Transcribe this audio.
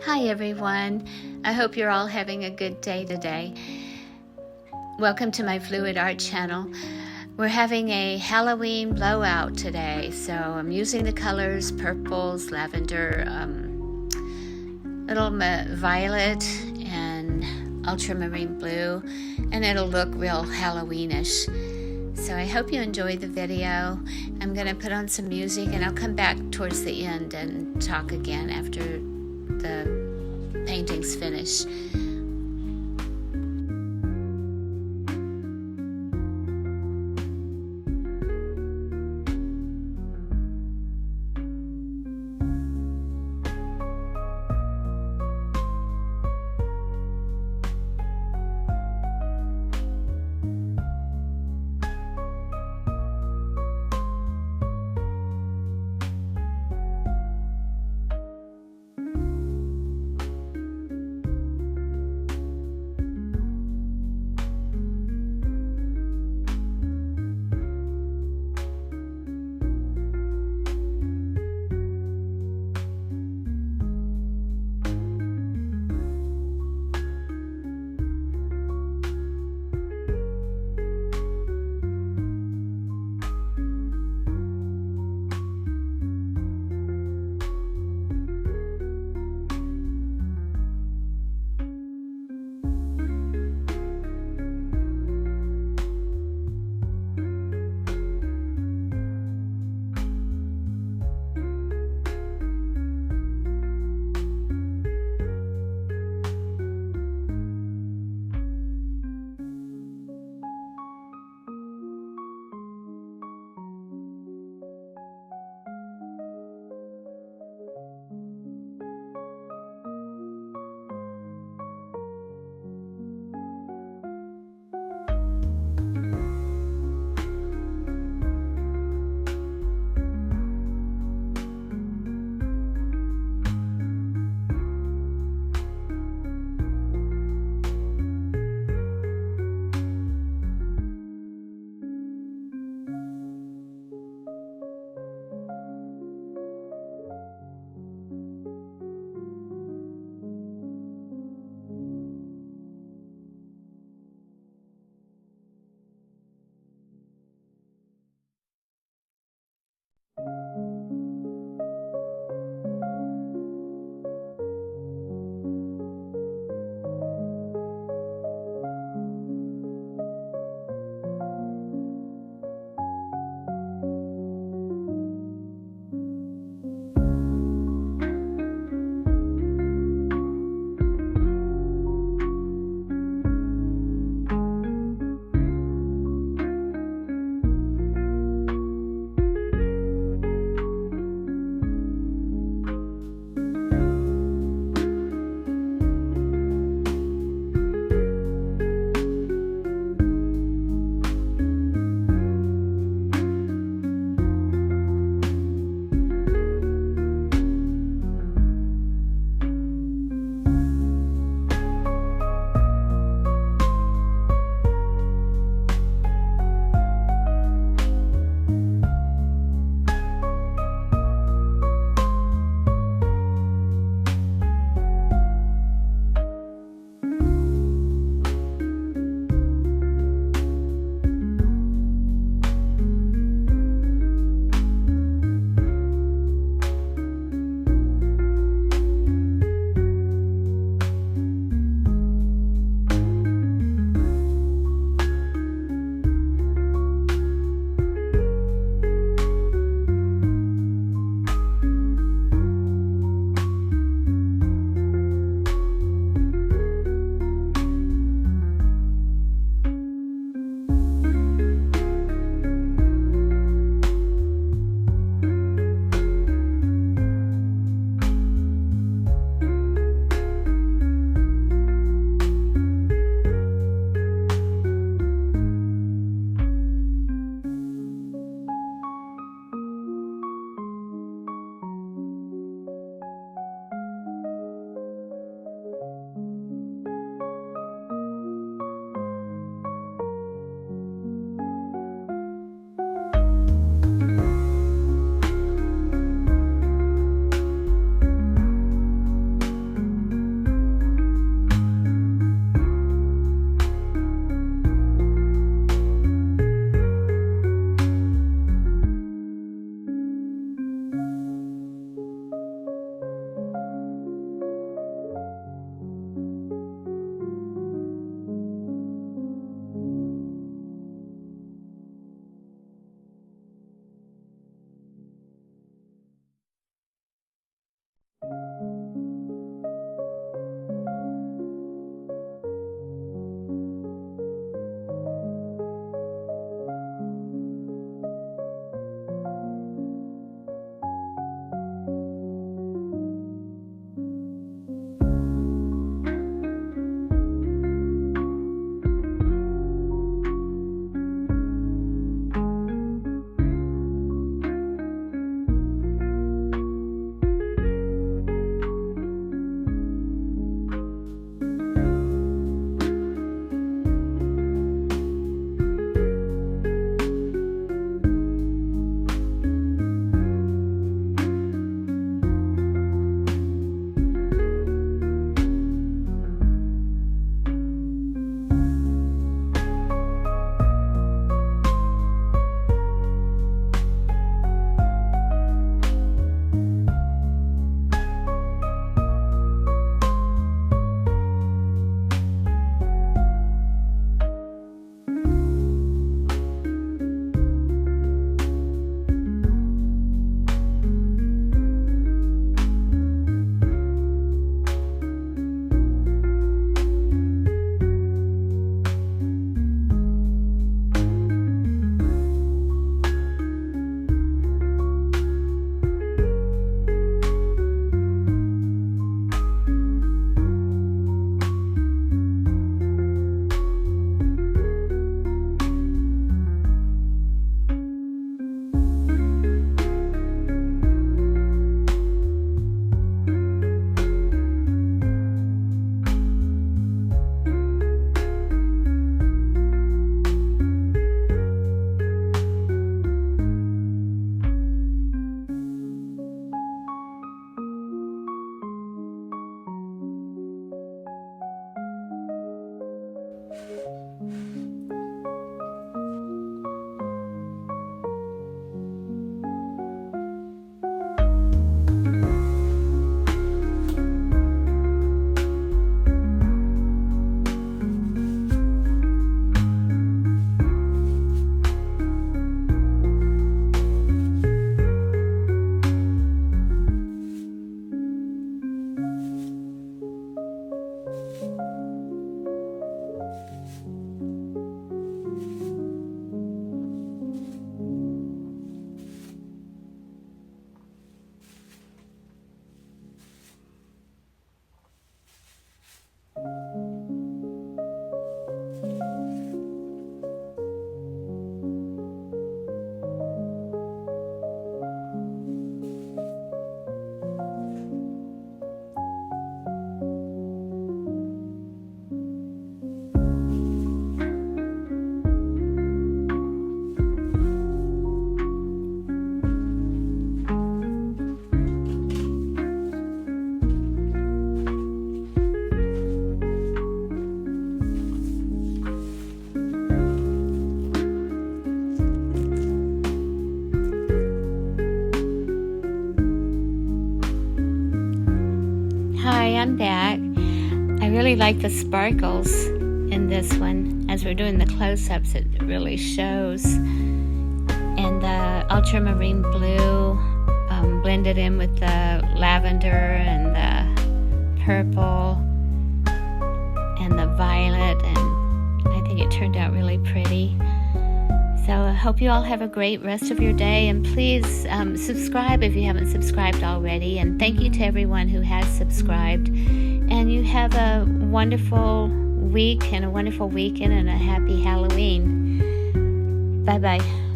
Hi everyone, I hope you're all having a good day today. Welcome to my Fluid Art channel. We're having a Halloween blowout today, so I'm using the colors purples, lavender, little violet, and ultramarine blue, and it'll look real Halloweenish. So I hope you enjoyed the video. I'm going to put on some music and I'll come back towards the end and talk again after the painting's finished. pan back. I really like the sparkles in this one. As we're doing the close-ups, it really shows. And the ultramarine blue blended in with the lavender and the purple and the violet, and I think it turned out really pretty. So I hope you all have a great rest of your day, and please subscribe if you haven't subscribed already. And thank you to everyone who has subscribed. And you have a wonderful week and a wonderful weekend and a happy Halloween. Bye-bye.